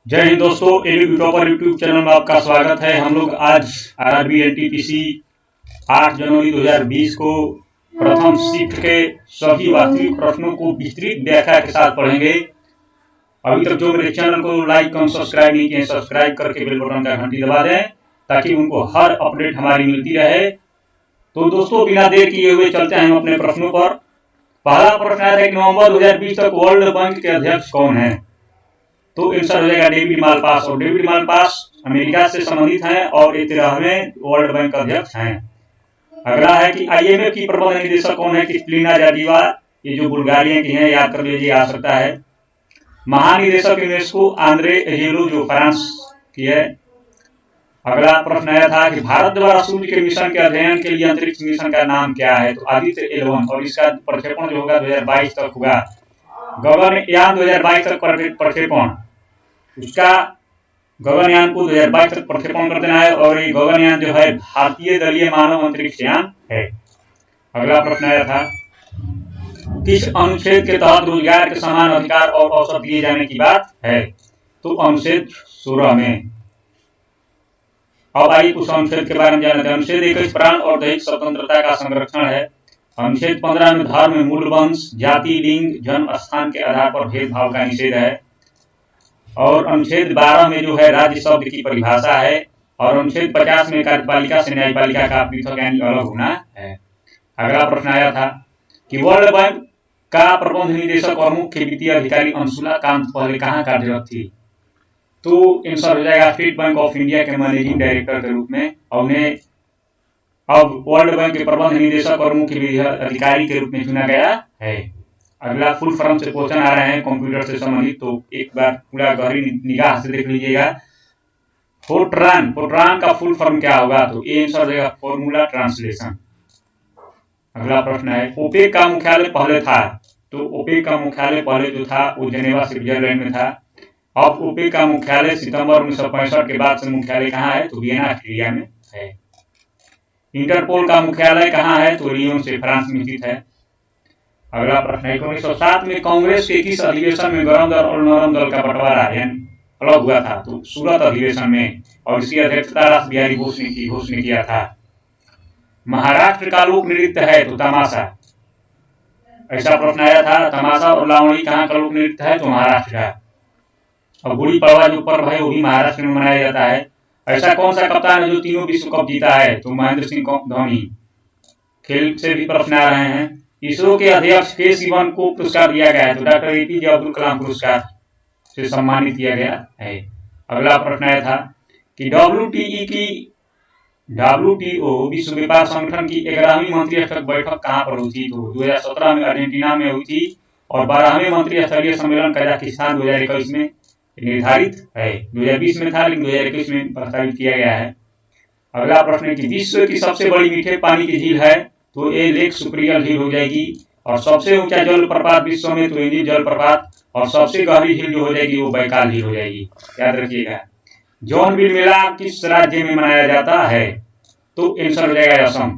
जय हिंद दोस्तों, edu topper YouTube channel में आपका स्वागत है। हम लोग आज आरआरबी एनटीपीसी 8 जनवरी 2020 को प्रथम शिफ्ट के सभी वास्तविक प्रश्नों को विस्तृत व्याख्या के साथ पढ़ेंगे। अभी तक जो मेरे चैनल को लाइक और सब्सक्राइब नहीं किए, सब्सक्राइब करके बेल बटन का घंटी दबा दें ताकि उनको हर अपडेट हमारी मिलती रहे। तो दोस्तों, बिना देर किए हुए चलते हैं हम अपने प्रश्नों पर। पहला प्रश्न आया था कि नवंबर 2020 तक वर्ल्ड बैंक के अध्यक्ष कौन है? तो आंसर हो जाएगा डेविड मालपास। और डेविड मालपास अमेरिका से संबंधित हैं और 13वें वर्ल्ड बैंक अध्यक्ष हैं। अगला है कि आईएमएफ की प्रबंध निदेशक कौन है? क्रिस्टलिना जार्जिवा। ये जो बुल्गारिया की है, याद कर लीजिए, आ सकता है। महानिदेशक यूनेस्को आंद्रे एजेलो, जो फ्रांस की है। अगला प्रश्न आया था कि भारत द्वारा सूर्य के मिशन के अध्ययन के लिए अंतरिक्ष मिशन का नाम क्या है? तो आदित्य L1। और इसका प्रक्षेपण जो होगा 2022 तक होगा। गगनयान 2022 तक प्रक्षेपण, उसका गगनयान को 2022 तक प्रक्षेपण कर देना है। और ये गगनयान जो है भारतीय दलीय मानव अंतरिक्ष यान है। अगला प्रश्न आया था किस अनुच्छेद के तहत रोजगार के समान अधिकार और अवसर दिए जाने की बात है? तो अनुच्छेद 16 में। अब आइए कुछ अनुच्छेद के बारे में जानते हैं। अनुच्छेद 21 प्राण और दैहिक स्वतंत्रता का संरक्षण है। अनुच्छेद 15 में धर्म, मूल वंश, जाति, लिंग, जन्म स्थान के आधार पर भेदभाव का निषेध है। और अनुच्छेद 12 में जो है राज्य शब्द की परिभाषा है। और अनुच्छेद 50 में कार्यपालिका से न्यायपालिका का पृथक यानी अलग होना है। अगला प्रश्न आया था कि वर्ल्ड बैंक का प्रबंध निदेशक और मुख्य वित्तीय अधिकारी अंशुला कांत पहले कहाँ कार्यरत थी? तो आंसर हो जाएगा स्टेट बैंक ऑफ इंडिया के मैनेजिंग डायरेक्टर के रूप में। और उन्हें अब वर्ल्ड बैंक के प्रबंध निदेशक और मुख्य वित्तीय अधिकारी के रूप में चुना गया है। अगला फुल फॉर्म से क्वेश्चन आ रहे हैं कंप्यूटर से संबंधित, तो एक बार पूरा गहरी निगाह से देख लीजिएगा। फोर्ट्रान का फुल फॉर्म क्या होगा? तो ये आंसर हो जाएगा फॉर्मूला ट्रांसलेशन। अगला प्रश्न है ओपेक का मुख्यालय पहले था? तो ओपेक का मुख्यालय पहले जो था वो जेनेवा स्विट्जरलैंड में था। अब ओपेक का मुख्यालय सितंबर 1965 के बाद से मुख्यालय कहाँ है? तो वियना ऑस्ट्रिया में है। इंटरपोल का मुख्यालय कहाँ है? तो लियोन से फ्रांस में स्थित है। अगला प्रश्न 1907 में कांग्रेस के किस अधिवेशन में गरम दल और नरम दल का बंटवारा अलग हुआ था? तो सूरत अधिवेशन में। और इसकी अध्यक्षता रास बिहारी घोष ने किया था। महाराष्ट्र का लोक नृत्य है? तो तमाशा। ऐसा प्रश्न आया था। तमाशा और लावणी कहाँ का लोक नृत्य है? तो महाराष्ट्र का। और गुड़ी पड़वा जो पर्व है वो भी महाराष्ट्र में मनाया जाता है। ऐसा कौन सा कप्तान है जो तीनों विश्व कप जीता है? तो महेंद्र सिंह धोनी। खेल से भी प्रश्न आ रहे हैं। इसरो के अध्यक्ष के सिवन को पुरस्कार दिया गया है? तो डॉक्टर एपीजे अब्दुल कलाम पुरस्कार से सम्मानित किया गया है। अगला प्रश्न आया था कि डब्ल्यूटीओ विश्व व्यापार संगठन की 11वीं मंत्रिस्तरीय बैठक कहाँ पर हुई थी? तो 2017 में अर्जेंटीना में हुई थी। और 12वें मंत्रिस्तरीय सम्मेलन कजाकिस्तान 2021 में निर्धारित है। 2020 में था लेकिन 2021 में प्रस्तावित किया गया है। अगला प्रश्न है कि विश्व की सबसे बड़ी मीठे पानी की झील है? तो ये लेक सुप्रियल झील हो जाएगी। और सबसे ऊंचा जल प्रपात विश्व में तो इंदिल जल प्रपात। और सबसे गहरी झील जो हो जाएगी वो बैकाल झील हो जाएगी, याद रखिएगा। जौनबिल मेला किस राज्य में मनाया जाता है? तो आंसर हो जाएगा असम।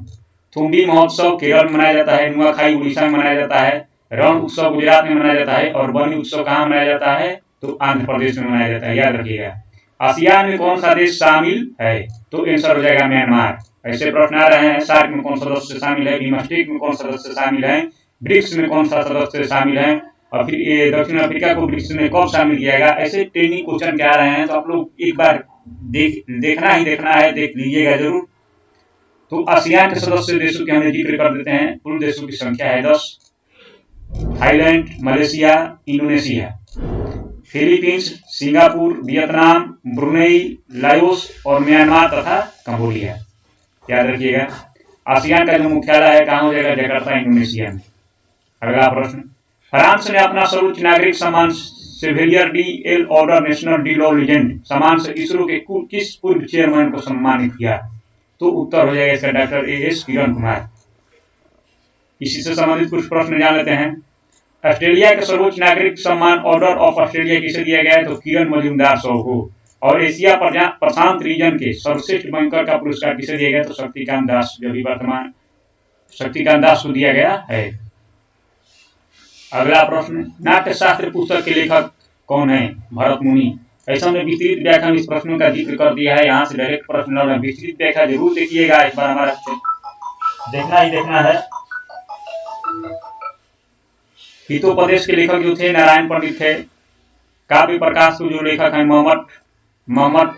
थुम्बी महोत्सव केरल में मनाया जाता है। नुआखाई उड़ीसा में मनाया जाता है। रण उत्सव गुजरात में मनाया जाता है। और बनी उत्सव कहाँ मनाया जाता है? तो आंध्र प्रदेश में मनाया जाता है, याद रखिएगा। आसियान में कौन सा देश शामिल है? तो आंसर हो जाएगा म्यांमार। ऐसे प्रश्न आ रहे हैं। सार्क में कौन सदस्य शामिल है? बिमस्टेक में कौन सदस्य शामिल है? ब्रिक्स में कौन सा सदस्य शामिल है? और फिर ये दक्षिण अफ्रीका को ब्रिक्स में कब शामिल किया गया? ऐसे ट्रेनिंग क्वेश्चन क्या आ रहे हैं, तो आप लोग एक बार देखना है, देख लीजिएगा जरूर। तो आसियान के सदस्य देशों के हमें जिक्र कर देते हैं। कुल देशों की संख्या है 10। Thailand, Malaysia, Indonesia, Philippines, Singapore, Vietnam, Brunei, Laos और म्यांमार तथा कंबोडिया, याद रखिएगा। आसियान का जो मुख्यालय है कहाँ हो जाएगा? जकार्ता, इंडोनेशिया में। अगला प्रश्न फ्रांस ने अपना सर्वोच्च नागरिक सम्मान सेवेलियर डी एल ऑर्डर नेशनल डी लॉ लीजेंड सम्मान से इसरो के किस पूर्व चेयरमैन को सम्मानित किया? तो उत्तर हो जाएगा इसका डॉक्टर एएस किरण कुमार। इसी से संबंधित कुछ प्रश्न जान लेते हैं। ऑस्ट्रेलिया के सर्वोच्च नागरिक सम्मान ऑर्डर ऑफ ऑस्ट्रेलिया किसे दिया गया है? तो किरण मजूमदार शो को। और एशिया प्रशांत रीजन के सर्वश्रेष्ठ बैंकर का पुरस्कार किसे दिया गया? तो शक्तिकांत दास, जो भी वर्तमान शक्तिकांत दास को दिया गया है। अगला प्रश्न नाट्य शास्त्र पुस्तक के लेखक कौन है? भरत मुनि। ऐसा हमने विस्तृत व्याख्या में इस प्रश्नों का जिक्र कर दिया है। यहाँ से डायरेक्ट प्रश्न लड़ रहा है, विस्तृत व्याख्या जरूर देखिएगा, इस बार हमारा देखना ही देखना है। हितोपदेश के लेखक जो थे नारायण पंडित थे। काव्य प्रकाश को जो लेखक है मोहम्मद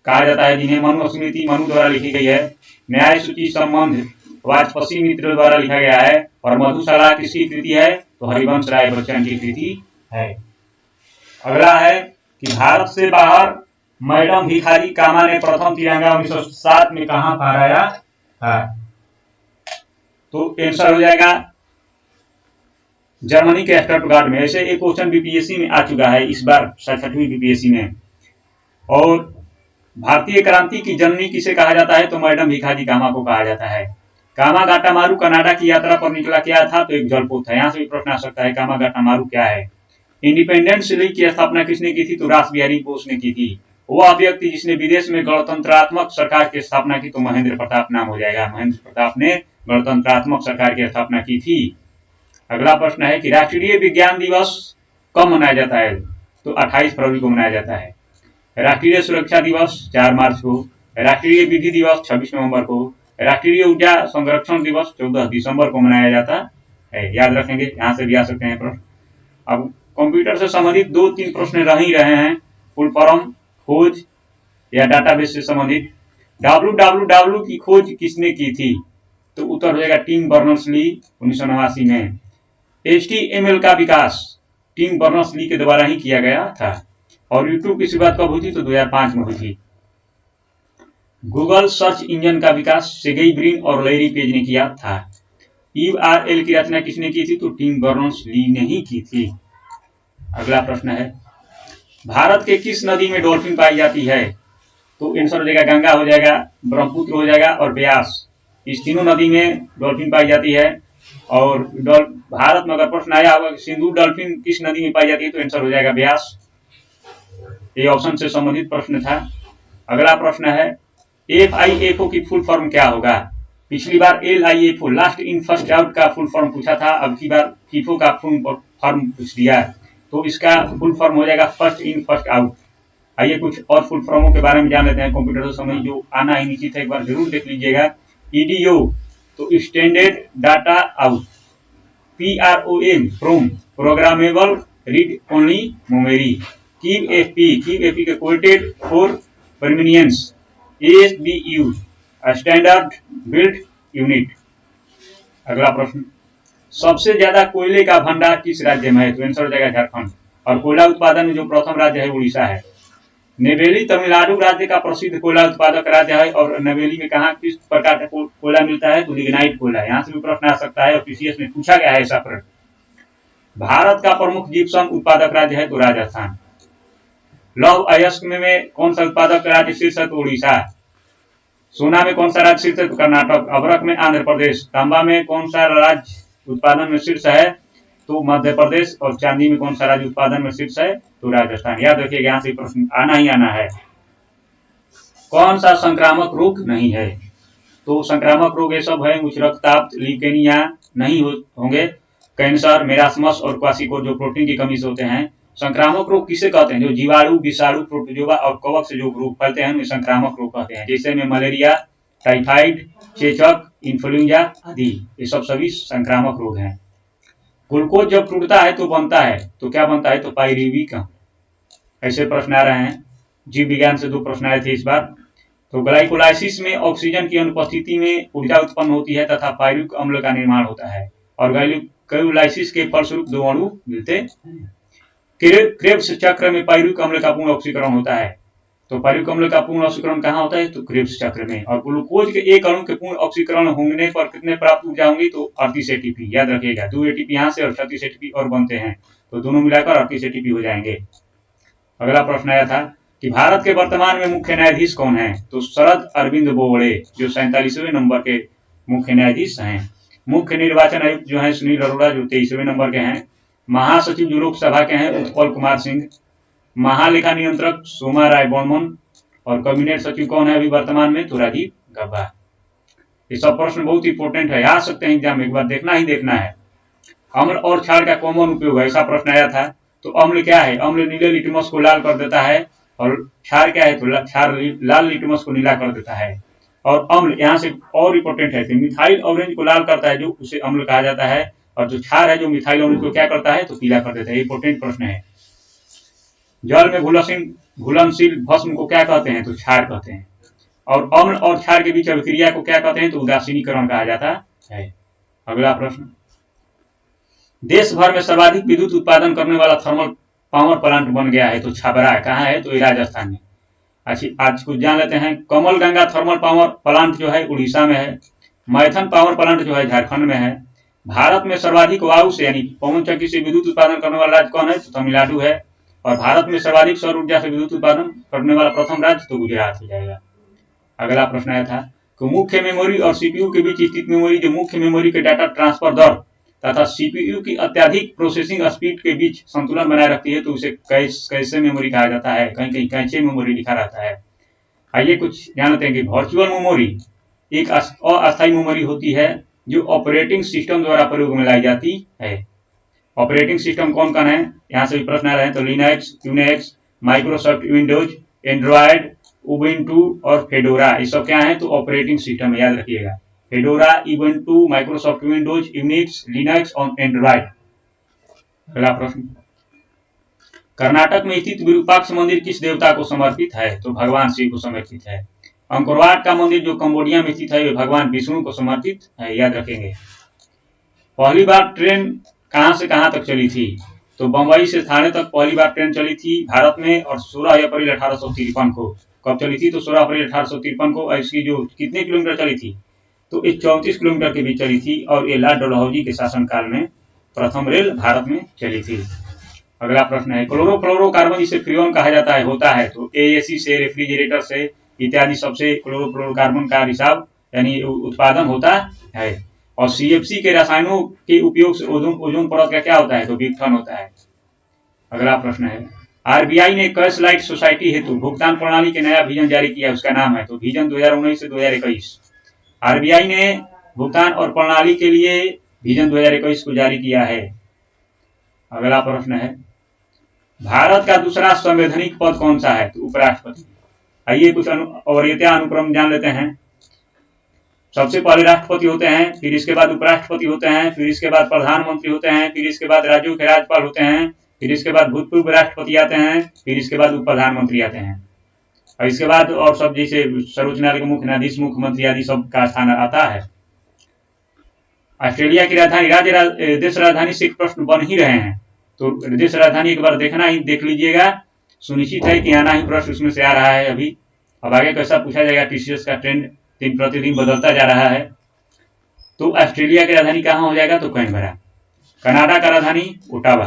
कहा जाता है, जिन्हें मनुस्मृति मनु द्वारा लिखी गई है। न्याय सूची संबंध वाजपेयी मित्र द्वारा लिखा गया है। और मधुशाला किसकी कृति है? तो हरिवंश राय बच्चन की कृति है। अगला है कि भारत से बाहर मैडम भिखारी कामा ने प्रथम तिरंगा 1907 में कहां फहराया था? तो आंसर हो जाएगा जर्मनी के स्टटगार्ट में। ऐसे एक क्वेश्चन बीपीएससी में आ चुका है इस बार 67वीं बीपीएससी में। और भारतीय क्रांति की जननी किसे कहा जाता है? तो मैडम भिखारी कामा को कहा जाता है। कामागाटामारू कनाडा की यात्रा पर निकला क्या था? तो एक जलपोत था। यहाँ से भी प्रश्न आ सकता है कामागाटामारू क्या है। इंडिपेंडेंस लीग की स्थापना किसने की थी? तो रास बिहारी बोस ने की थी। वह व्यक्ति जिसने विदेश में गणतंत्रात्मक सरकार की स्थापना की, तो महेंद्र प्रताप नाम हो जाएगा। महेंद्र प्रताप ने गणतंत्रात्मक सरकार की स्थापना की थी। अगला प्रश्न है कि राष्ट्रीय विज्ञान दिवस कब मनाया जाता है? तो 28 फरवरी को मनाया जाता है। राष्ट्रीय सुरक्षा दिवस 4 मार्च को। राष्ट्रीय विधि दिवस 26 नवंबर को। राष्ट्रीय ऊर्जा संरक्षण दिवस 14 दिसंबर को मनाया जाता है। याद रखेंगे, यहाँ से भी आ सकते हैं प्रश्न। अब कंप्यूटर से संबंधित 2-3 प्रश्न रह ही रहे हैं। फुल फॉर्म, खोज या डाटाबेस से संबंधित। www की खोज किसने की थी? तो उत्तर हो जाएगा टिम बर्नर्स-ली 1989 में। HTML का विकास टिम बर्नर्स-ली के द्वारा ही किया गया था। और यूट्यूब की शुरुआत कब हुई थी? तो 2005 में हुई थी। गूगल सर्च इंजन का विकास सेर्गेई ब्रिन और लैरी पेज ने किया था। URL की रचना किसने की थी? तो टिम बर्नर्स-ली ने ही की थी। अगला प्रश्न है भारत के किस नदी में डॉल्फिन पाई जाती है? तो आंसर हो जाएगा गंगा हो जाएगा, ब्रह्मपुत्र हो जाएगा और ब्यास। इस तीनों नदी में डॉल्फिन पाई जाती है। और भारत में अगर प्रश्न आया होगा कि सिंधु डॉल्फिन किस नदी में पाई जाती है, तो आंसर हो जाएगा ब्यास। ये ऑप्शन से संबंधित प्रश्न था। अगला प्रश्न है FIFO की फुल फॉर्म क्या होगा? पिछली बार LIFO last in first out का फुल फॉर्म पूछा था, अब की बार FIFO का फुल फॉर्म पूछ दिया। तो इसका फुल फॉर्म हो जाएगा फर्स्ट इन फर्स्ट आउट। आइए कुछ और फुल फॉर्मों के बारे में जान लेते हैं। कंप्यूटर से संबंधित जो आना ही निश्चित है, एक बार जरूर देख लीजिएगा। EDO तो standard data out. PROM from programmable read only memory. QFP के coded for convenience. ASBU standard build unit. अगला प्रश्न सबसे ज्यादा कोयले का भंडार किस राज्य में है? तो आंसर हो जाएगा झारखंड। और कोयला उत्पादन में जो प्रथम राज्य है उड़ीसा है। नेवेली तमिलनाडु राज्य का प्रसिद्ध कोयला उत्पादक राज्य है। और नेवेली में कहा किस प्रकार का कोयला मिलता है? तो लिग्नाइट कोयला। यहाँ से भी प्रश्न आ सकता है और पीसीएस में पूछा गया है ऐसा प्रश्न। भारत का प्रमुख जिप्सम उत्पादक राज्य है? तो राजस्थान। लौह अयस्क में कौन सा उत्पादक राज्य शीर्ष है? तो उड़ीसा। सोना में कौन सा राज्य शीर्ष है? तो कर्नाटक। अभ्रक में आंध्र प्रदेश। तांबा में कौन सा राज्य उत्पादन में शीर्ष है? तो मध्य प्रदेश। और चांदी में कौन सा राज्य उत्पादन में शीर्ष है? तो राजस्थान। याद रखिएगा, यहाँ से प्रश्न आना ही आना है। कौन सा संक्रामक रोग नहीं है? तो संक्रामक रोग ये सब है, उच्च रक्तचाप, ल्यूकेमिया नहीं होंगे। कैंसर, मेरास्मस और क्वासिकोर जो प्रोटीन की कमी से होते हैं। संक्रामक रोग किसे कहते हैं? जो जीवाणु, विषाणु, प्रोटोजोआ और कवक से जो रोग फैलते हैं उन्हें संक्रामक रोग कहते हैं। जैसे में मलेरिया, टाइफाइड, चेचक, इन्फ्लुएंजा आदि, ये सब सभी संक्रामक रोग हैं। ग्लूकोज जब टूटता है तो बनता है, तो क्या बनता है? तो पाइरुविक अम्ल। ऐसे प्रश्न आ रहे हैं। जीव विज्ञान से 2 प्रश्न आए थे इस बार। तो ग्लाइकोलाइसिस में ऑक्सीजन की अनुपस्थिति में ऊर्जा उत्पन्न होती है तथा पाइरुविक अम्ल का निर्माण होता है। और ग्लाइकोलाइसिस के फलस्वरूप 2 अणु मिलते हैं। क्रेब्स चक्र में पाइरुविक अम्ल का पूर्ण ऑक्सीकरण होता है। तो पाइरुविक अम्ल का पूर्ण ऑक्सीकरण कहाँ होता है? तो क्रेब्स चक्र में। और ग्लूकोज के एक अणु के पूर्ण ऑक्सीकरण होने पर कितने प्राप्त ऊर्जा होंगी? तो 38 ATP। याद रखिएगा, 2 ATP यहाँ से और 36 ATP और बनते हैं, तो दोनों मिलाकर 38 ATP हो जाएंगे। अगला प्रश्न आया था कि भारत के वर्तमान में मुख्य न्यायाधीश कौन है? तो शरद अरविंद बोबड़े जो 47वें नंबर के मुख्य न्यायाधीश हैं। मुख्य निर्वाचन आयुक्त जो है सुनील अरोड़ा जो 23वें नंबर के हैं। महासचिव जो लोकसभा के हैं उत्पल कुमार सिंह। महालेखा नियंत्रक सोमा राय बर्मन। और कैबिनेट सचिव कौन है अभी वर्तमान में? तो राजीव गब्बा। ये सब प्रश्न बहुत इंपॉर्टेंट है, आ सकते हैं एग्जाम में, एक बार देखना ही देखना है। अम्ल और क्षार का कॉमन उपयोग है, ऐसा प्रश्न आया था। तो अम्ल क्या है? अम्ल नीले लिटमस को लाल कर देता है। और क्षार क्या है, तो क्षार लाल लिटमस को नीला कर देता है। और अम्ल यहाँ से और इंपॉर्टेंट है, मिथाइल ऑरेंज को लाल करता है, जो उसे अम्ल कहा जाता है, और जो क्षार है जो मिथाइल ऑरेंज को क्या करता है, तो पीला कर देता है। इंपॉर्टेंट प्रश्न है। जल में घुलनशील भस्म को क्या कहते हैं, तो क्षार कहते हैं। और अम्ल और क्षार के बीच अभिक्रिया को क्या कहते हैं, तो उदासीनीकरण कहा जाता है। अगला प्रश्न, देश भर में सर्वाधिक विद्युत उत्पादन करने वाला थर्मल पावर प्लांट बन गया है, तो छाबरा कहाँ है, तो राजस्थान में। आज कुछ जान लेते हैं। कमल गंगा थर्मल पावर प्लांट जो है उड़ीसा में है। मैथन पावर प्लांट जो है झारखंड में है। भारत में सर्वाधिक वायु से यानी पवन चक्की से विद्युत उत्पादन करने वाला राज्य कौन है, तो तमिलनाडु है। और भारत में सर्वाधिक सौर ऊर्जा से विद्युत उत्पादन करने वाला प्रथम राज्य तो गुजरात हो जाएगा। अगला प्रश्न आया था कि मुख्य मेमोरी और सीपीयू के बीच स्थित मेमोरी जो मुख्य मेमोरी के डाटा ट्रांसफर दर तथा सीपीयू की अत्यधिक प्रोसेसिंग स्पीड के बीच संतुलन बनाए रखती है, तो उसे कैसे मेमोरी कहा जाता है, कहीं कहीं कैसे मेमोरी लिखा रहता है। आइए कुछ जान लेते हैं कि वर्चुअल मेमोरी एक अस्थायी मेमोरी होती है जो ऑपरेटिंग सिस्टम द्वारा प्रयोग में लाई जाती है। ऑपरेटिंग सिस्टम कौन कौन है, यहाँ से भी प्रश्न आ रहे हैं, तो Linux, Unix, Microsoft Windows, Android, Ubuntu और फेडोरा, ये सब क्या है, तो ऑपरेटिंग सिस्टम, याद रखिएगा। Fedora, Ubuntu, Microsoft Windows, Unix, Linux और एंड्रॉयड। अगला प्रश्न, कर्नाटक में स्थित विरूपाक्ष मंदिर किस देवता को समर्पित है, तो भगवान शिव को समर्पित है। अंकोरवाट का मंदिर जो कंबोडिया में स्थित है वे भगवान विष्णु को समर्पित है, याद रखेंगे। पहली बार ट्रेन कहां से कहां तक चली थी, तो बंबई से थाने तक पहली बार ट्रेन चली थी भारत में, और 16 अप्रैल 1853 को। कब चली थी, तो 16 अप्रैल 1853 को। इसकी जो कितने किलोमीटर चली थी, तो 34 किलोमीटर के बीच चली थी, और ये लॉर्ड डलहौजी के शासनकाल में प्रथम रेल भारत में चली थी। अगला प्रश्न है, क्लोरोफ्लोरोकार्बन जिसे फ्रीऑन कहा जाता है होता है, तो एएसी से, रेफ्रिजरेटर से इत्यादि सबसे क्लोरोफ्लोरोकार्बन का रिसाव यानी उत्पादन होता है। और सीएफसी के रसायनों के उपयोग से ओजोन परत का क्या होता है, तो विघटन होता है। अगला प्रश्न है, आरबीआई ने कैशलाइट सोसाइटी हेतु भुगतान प्रणाली के नया विजन जारी किया, उसका नाम है, तो विजन 2019 से 2021। आरबीआई ने भुगतान और प्रणाली के लिए विजन 2021 को जारी किया है। अगला प्रश्न है, भारत का दूसरा संवैधानिक पद कौन सा है, तो उपराष्ट्रपति। आइए कुछ वरीयता अनुक्रम जान लेते हैं। सबसे पहले राष्ट्रपति होते हैं, फिर इसके बाद उपराष्ट्रपति होते हैं, फिर इसके बाद प्रधानमंत्री होते हैं, फिर इसके बाद राज्यों के राज्यपाल होते हैं, फिर इसके बाद भूतपूर्व राष्ट्रपति आते हैं, फिर इसके बाद उप प्रधानमंत्री आते हैं, और इसके बाद और सब जैसे सर्वोच्च न्यायालय के मुख्य न्यायाधीश, मुख्यमंत्री आदि सब का स्थान आता है। ऑस्ट्रेलिया की राजधानी देश राजधानी से प्रश्न बन ही रहे हैं, तो देश राजधानी एक बार देख लीजिएगा, सुनिश्चित है कि आना ही प्रश्न उसमें से आ रहा है अभी। अब आगे कैसा पूछा जाएगा, टीसीएस का ट्रेंड दिन प्रतिदिन बदलता जा रहा है। तो ऑस्ट्रेलिया की राजधानी कहाँ हो जाएगा, तो कैनबरा। कनाडा का राजधानी ओटावा,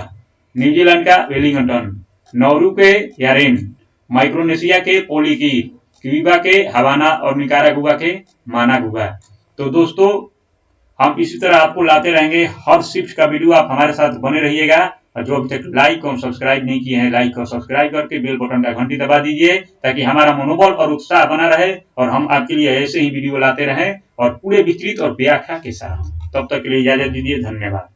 न्यूजीलैंड का वेलिंगटन, नौरू के यारेन, माइक्रोनेशिया के पोलिकी, क्यूबा के हवाना और निकारागुआ के मानागुआ। तो दोस्तों हम इसी तरह आपको लाते रहेंगे, हर शिफ्ट का वीडियो आप हमारे साथ बने रहिएगा। और जो अभी तक लाइक और सब्सक्राइब नहीं किए हैं, लाइक और सब्सक्राइब करके बेल बटन का घंटी दबा दीजिए, ताकि हमारा मनोबल और उत्साह बना रहे और हम आपके लिए ऐसे ही वीडियो लाते रहें और पूरे विस्तृत और व्याख्या के साथ। तब तक के लिए इजाजत दीजिए, धन्यवाद।